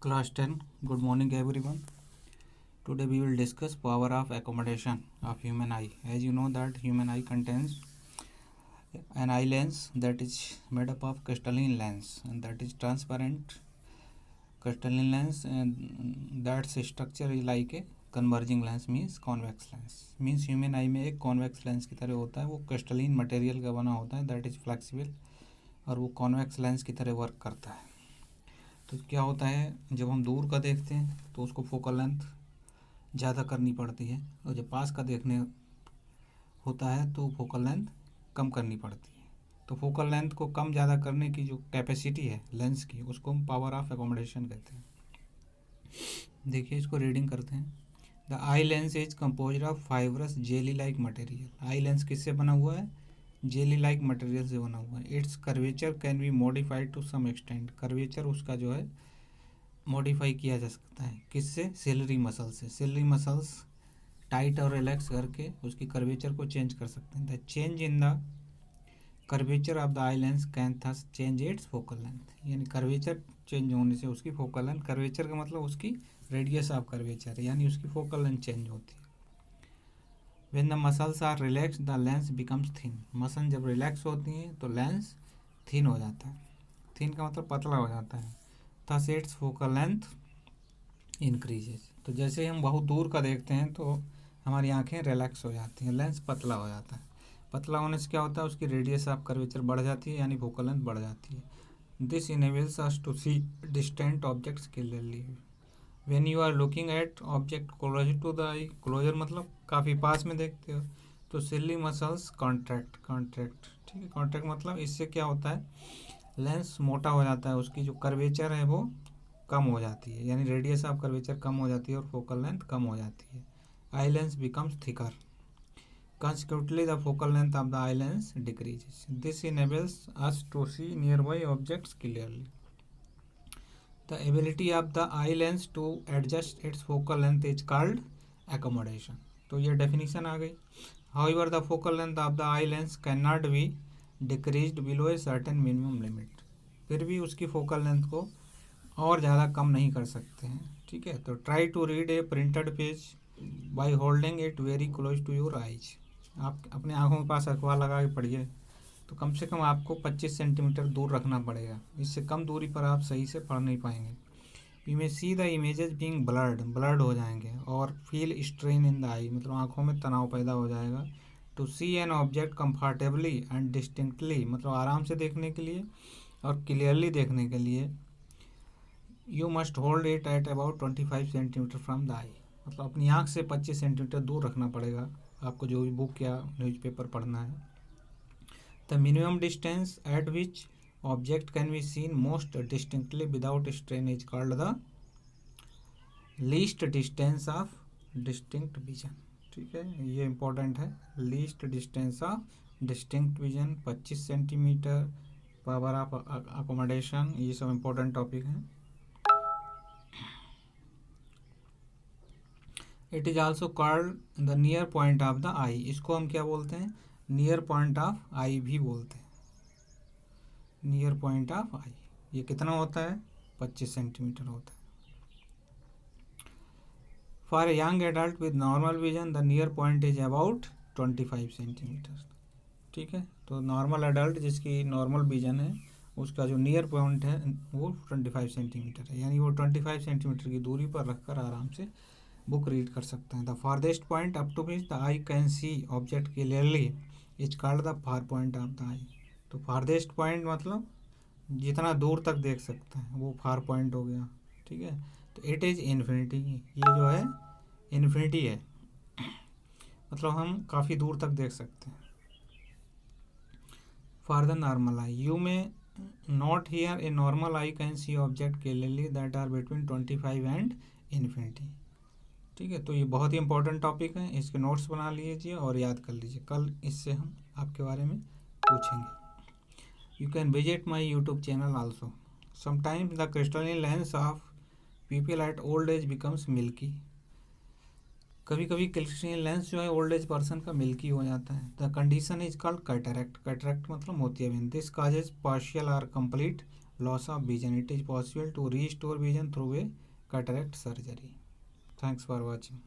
Class 10. Good morning, everyone. Today we will discuss power of accommodation of human eye. As you know that human eye contains an eye lens that is made up of crystalline lens and that is transparent crystalline lens, and that structure is like a converging lens means convex lens means human eye में एक convex lens की तरह होता है. वो crystalline material का बना होता है, that is flexible, और वो convex lens की तरह वर्क करता है. तो क्या होता है, जब हम दूर का देखते हैं तो उसको फोकल लेंथ ज़्यादा करनी पड़ती है, और जब पास का देखने होता है तो फोकल लेंथ कम करनी पड़ती है. तो फोकल लेंथ को कम ज़्यादा करने की जो कैपेसिटी है लेंस की, उसको हम पावर ऑफ एकोमोडेशन कहते हैं. देखिए, इसको रीडिंग करते हैं. The eye lens is composed of fibrous jelly like material. Eye lens किससे बना हुआ है? जेली लाइक मटेरियल से बना हुआ है. Its curvature can be modified to some extent. Curvature उसका जो है मॉडिफाई किया जा सकता है. किससे? सिलरी मसल से. सिलरी मसल्स टाइट और रिलैक्स करके उसकी कर्वेचर को चेंज कर सकते हैं. The change in the curvature of the eye lens can thus change its focal length. यानी कर्वेचर चेंज होने से उसकी फोकल लेंथ, कर्वेचर का मतलब उसकी रेडियस ऑफ कर्वेचर, यानी उसकी फोकल लेंथ चेंज होती है. When the muscles are relax the lens becomes thin. Muscle जब रिलैक्स होती हैं तो लेंस थिन हो जाता है. थिन का मतलब पतला हो जाता है. Thus it's focal length increases. तो जैसे हम बहुत दूर का देखते हैं तो हमारी आंखें रिलैक्स हो जाती हैं, लेंस पतला हो जाता है. पतला होने से क्या होता है, उसकी रेडियस ऑफ कर्वेचर बढ़ जाती है, यानी फोकल लेंथ बढ़ जाती है. This enables us to see distant objects clearly. When you are looking at object closer to the eye, closer मतलब काफ़ी पास में देखते हो, तो सिली मसल्स कॉन्ट्रैक्ट. ठीक है, कॉन्ट्रैक्ट मतलब इससे क्या होता है, लेंस मोटा हो जाता है, उसकी जो कर्वेचर है वो कम हो जाती है, यानी रेडियस ऑफ कर्वेचर कम हो जाती है और फोकल लेंथ कम हो जाती है. Eye lens becomes thicker. Consequently, the focal length of the eye lens decreases. This enables us to see nearby objects clearly. The ability of the eye lens to adjust its focal length is called accommodation. तो ये definition आ गई. However, the focal length of the eye lens cannot be decreased below a certain minimum limit. फिर भी उसकी focal length को और ज़्यादा कम नहीं कर सकते हैं. ठीक है, तो try to read a printed page by holding it very close to your eyes. आप अपने आँखों के पास अखबार लगा के पढ़िए तो कम से कम आपको 25 सेंटीमीटर दूर रखना पड़ेगा. इससे कम दूरी पर आप सही से पढ़ नहीं पाएंगे. You may see the images being blurred हो जाएंगे, और feel strain in the eye, मतलब आँखों में तनाव पैदा हो जाएगा. To see an object comfortably and distinctly, मतलब आराम से देखने के लिए और क्लियरली देखने के लिए, you must hold it at about 25 centimetre from the eye. मतलब अपनी आँख से 25 सेंटीमीटर दूर रखना पड़ेगा आपको जो भी बुक या न्यूज़पेपर पढ़ना है. The minimum distance at which object can be seen most distinctly without strain is called the least distance of distinct vision. ठीक है, ये इंपॉर्टेंट है. Least distance of distinct vision 25 centimetre, power of accommodation, ये सब important topic हैं. It is also called the near point of the eye. इसको हम क्या बोलते हैं? नियर पॉइंट ऑफ आई भी बोलते हैं. नियर पॉइंट ऑफ आई ये कितना होता है? 25 सेंटीमीटर होता है. For a young adult with normal vision the near point is about 25 centimetre. ठीक है, तो नॉर्मल एडल्ट जिसकी नॉर्मल विजन है उसका जो नियर पॉइंट है वो 25 सेंटीमीटर है, यानी वो 25 सेंटीमीटर की दूरी पर रखकर आराम से बुक रीड कर सकते हैं. The farthest point up to which the eye can see object clearly is called the far point of the eye. तो फारदेस्ट पॉइंट मतलब जितना दूर तक देख सकते हैं वो फार पॉइंट हो गया. ठीक है, तो इट इज़ इन्फिनिटी. ये जो है इन्फिनिटी है, मतलब हम काफ़ी दूर तक देख सकते हैं. For the normal eye you may note here a normal eye can see object clearly that are between 25 and infinity. ठीक है, तो ये बहुत ही इंपॉर्टेंट टॉपिक है. इसके नोट्स बना लीजिए और याद कर लीजिए, कल इससे हम आपके बारे में पूछेंगे. You can visit my YouTube channel also. Sometimes the crystalline lens of people at old age becomes milky. कभी कभी क्रिस्टलिन लेंस जो है ओल्ड एज पर्सन का मिल्की हो जाता है. The condition is called cataract. Cataract मतलब मोतियाबिंद. दिस काजेज पार्शियल और complete loss of vision. It is possible to restore vision through a cataract surgery. Thanks for watching.